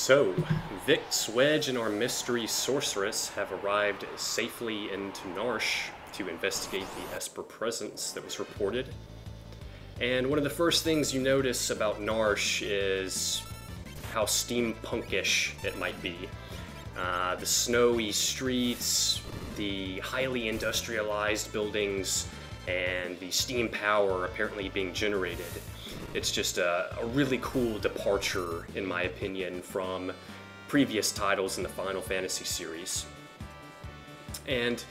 So, Vix, Wedge, and our mystery sorceress have arrived safely into Narshe to investigate the Esper presence that was reported. And one of the first things you notice about Narshe is how steampunkish it might be. The snowy streets, the highly industrialized buildings, and the steam power apparently being generated. It's just a really cool departure, in my opinion, from previous titles in the Final Fantasy series. And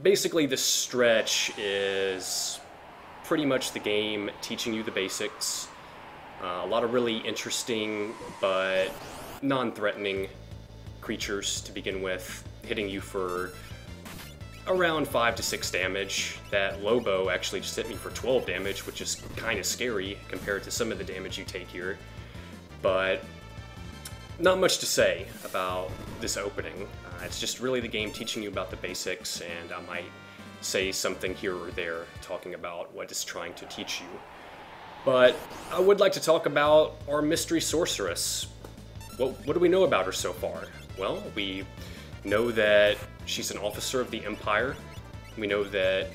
basically this stretch is pretty much the game teaching you the basics. A lot of really interesting but non-threatening creatures to begin with, hitting you for around 5 to 6 damage. That Lobo actually just hit me for 12 damage, which is kind of scary compared to some of the damage you take here. But not much to say about this opening. It's just really the game teaching you about the basics, and I might say something here or there talking about what it's trying to teach you. But I would like to talk about our mystery sorceress. What do we know about her so far? Well, we know that she's an officer of the Empire. We know that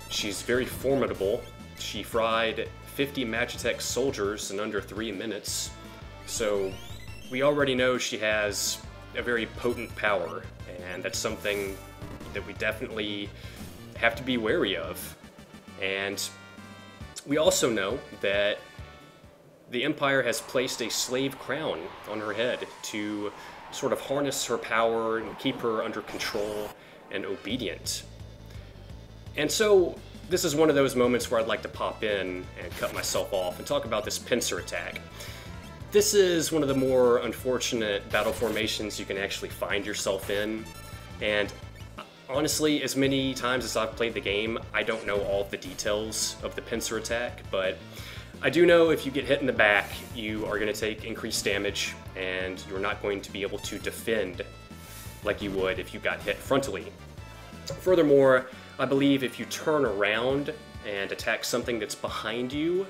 she's very formidable. She fried 50 Magitech soldiers in under 3 minutes. So we already know she has a very potent power, and that's something that we definitely have to be wary of. And we also know that the Empire has placed a slave crown on her head to sort of harness her power and keep her under control and obedient. And so this is one of those moments where I'd like to pop in and cut myself off and talk about this pincer attack. This is one of the more unfortunate battle formations you can actually find yourself in, and honestly, as many times as I've played the game, I don't know all of the details of the pincer attack, but I do know if you get hit in the back, you are going to take increased damage, and you're not going to be able to defend like you would if you got hit frontally. Furthermore, I believe if you turn around and attack something that's behind you,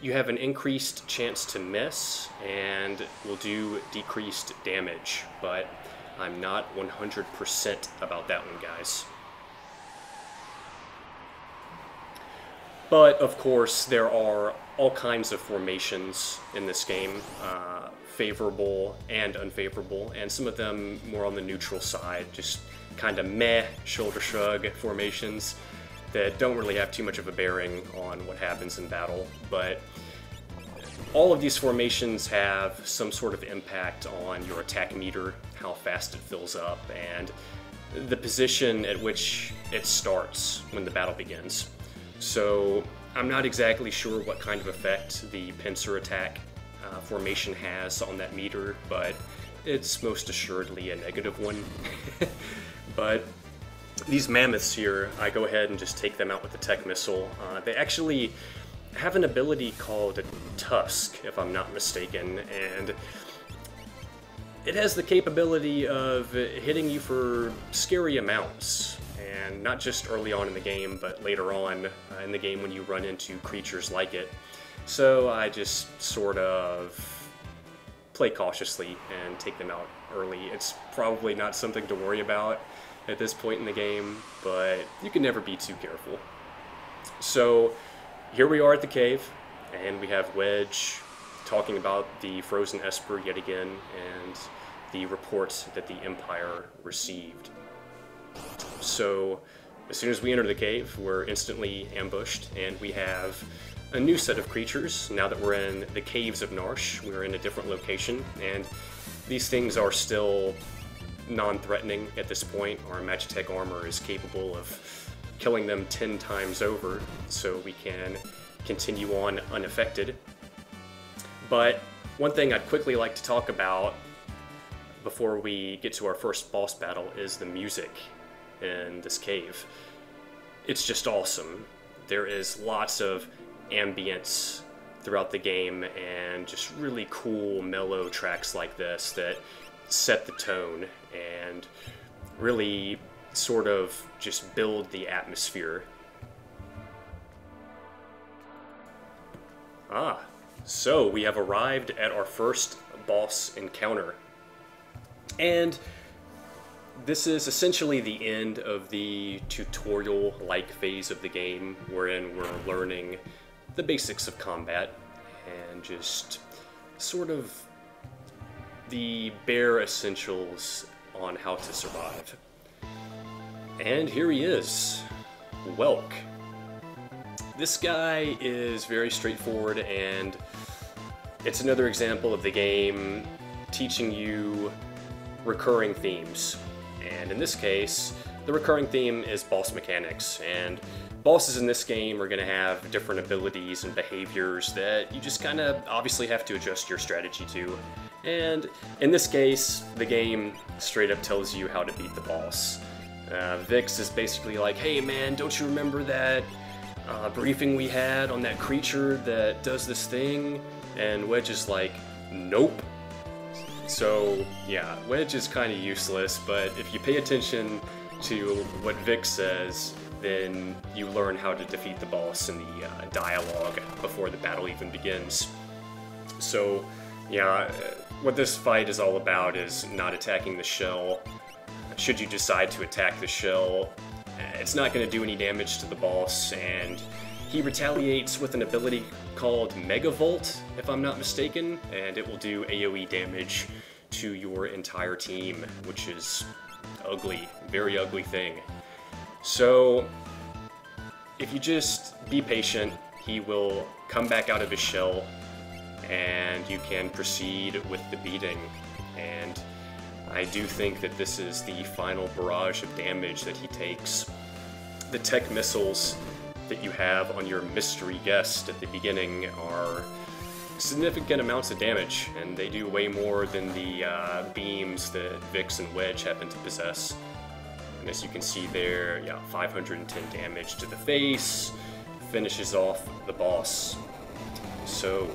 you have an increased chance to miss and will do decreased damage, but I'm not 100% about that one, guys. But, of course, there are all kinds of formations in this game, favorable and unfavorable, and some of them more on the neutral side, just kind of meh shoulder shrug formations that don't really have too much of a bearing on what happens in battle. But all of these formations have some sort of impact on your attack meter, how fast it fills up, and the position at which it starts when the battle begins. So I'm not exactly sure what kind of effect the pincer attack formation has on that meter, but it's most assuredly a negative one. But these mammoths here, I go ahead and just take them out with the tech missile. They actually have an ability called Tusk, if I'm not mistaken, and it has the capability of hitting you for scary amounts. And not just early on in the game, but later on in the game when you run into creatures like it. So I just sort of play cautiously and take them out early. It's probably not something to worry about at this point in the game, but you can never be too careful. So here we are at the cave, and we have Wedge talking about the frozen Esper yet again, and the reports that the Empire received. So as soon as we enter the cave, we're instantly ambushed, and we have a new set of creatures. Now that we're in the caves of Narshe, we're in a different location, and these things are still non-threatening at this point. Our Magitech armor is capable of killing them 10 times over, so we can continue on unaffected. But one thing I'd quickly like to talk about before we get to our first boss battle is the music in this cave. It's just awesome. There is lots of ambience throughout the game, and just really cool mellow tracks like this that set the tone and really sort of just build the atmosphere. So we have arrived at our first boss encounter. And this is essentially the end of the tutorial-like phase of the game, wherein we're learning the basics of combat and just sort of the bare essentials on how to survive. And here he is, Welk. This guy is very straightforward, and it's another example of the game teaching you recurring themes. And in this case, the recurring theme is boss mechanics, and bosses in this game are going to have different abilities and behaviors that you just kind of obviously have to adjust your strategy to. And in this case, the game straight up tells you how to beat the boss. Vix is basically like, hey man, don't you remember that briefing we had on that creature that does this thing? And Wedge is like, nope. So yeah, Wedge is kind of useless, but if you pay attention to what Vix says, then you learn how to defeat the boss in the dialogue before the battle even begins. So yeah, what this fight is all about is not attacking the shell. Should you decide to attack the shell, it's not going to do any damage to the boss, and he retaliates with an ability called Megavolt, if I'm not mistaken, and it will do AoE damage to your entire team, which is ugly, very ugly thing. So if you just be patient, he will come back out of his shell, and you can proceed with the beating. And I do think that this is the final barrage of damage that he takes. The tech missiles that you have on your mystery guest at the beginning are significant amounts of damage, and they do way more than the beams that Vix and Wedge happen to possess. And as you can see there, yeah, 510 damage to the face, finishes off the boss. So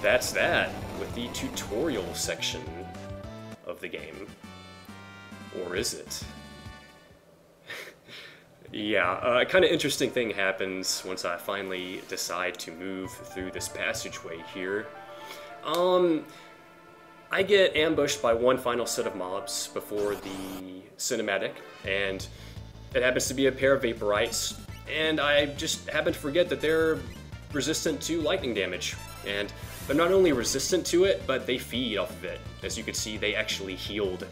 that's that with the tutorial section of the game. Or is it? Yeah, a kind of interesting thing happens once I finally decide to move through this passageway here. I get ambushed by one final set of mobs before the cinematic, and it happens to be a pair of Vaporites, and I just happen to forget that they're resistant to lightning damage. And they're not only resistant to it, but they feed off of it. As you can see, they actually healed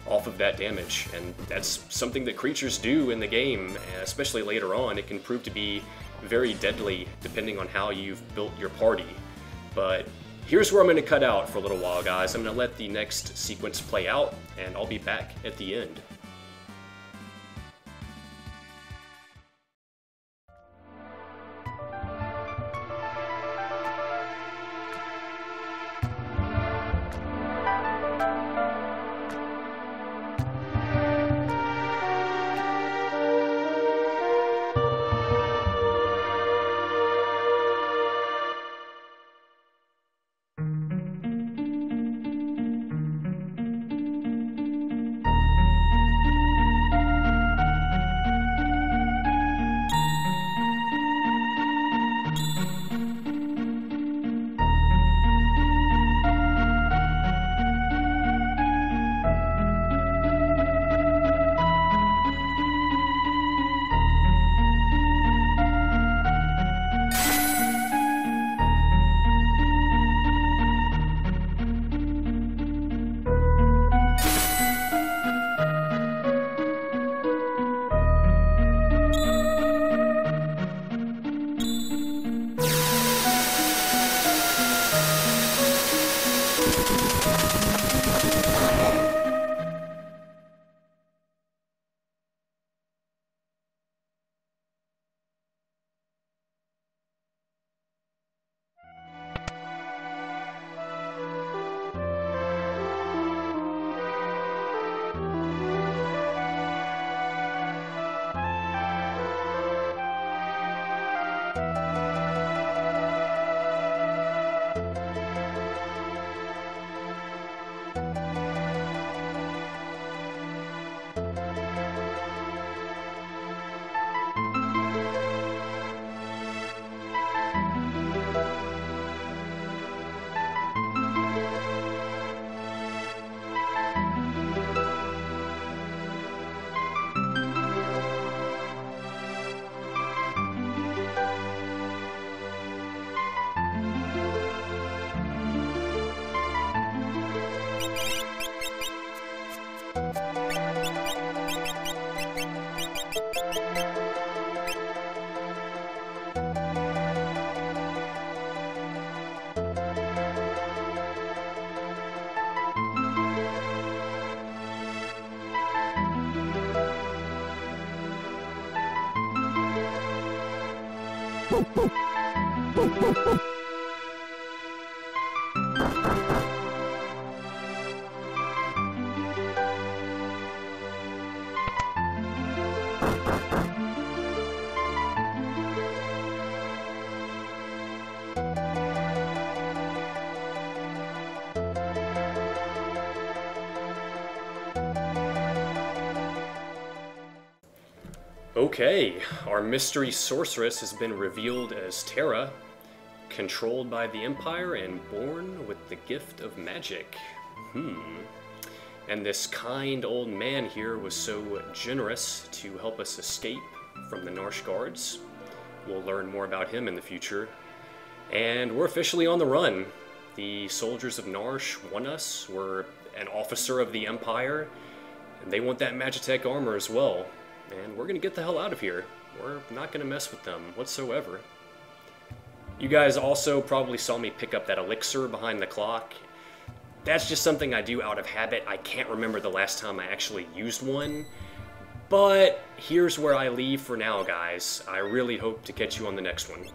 off of that damage, and that's something that creatures do in the game, especially later on. It can prove to be very deadly depending on how you've built your party. But here's where I'm going to cut out for a little while, guys. I'm going to let the next sequence play out, and I'll be back at the end. Okay, our mystery sorceress has been revealed as Terra, controlled by the Empire and born with the gift of magic. And this kind old man here was so generous to help us escape from the Narshe guards. We'll learn more about him in the future. And we're officially on the run. The soldiers of Narshe want us. We're an officer of the Empire, and they want that Magitech armor as well. And we're gonna get the hell out of here. We're not gonna mess with them whatsoever. You guys also probably saw me pick up that elixir behind the clock. That's just something I do out of habit. I can't remember the last time I actually used one. But here's where I leave for now, guys. I really hope to catch you on the next one.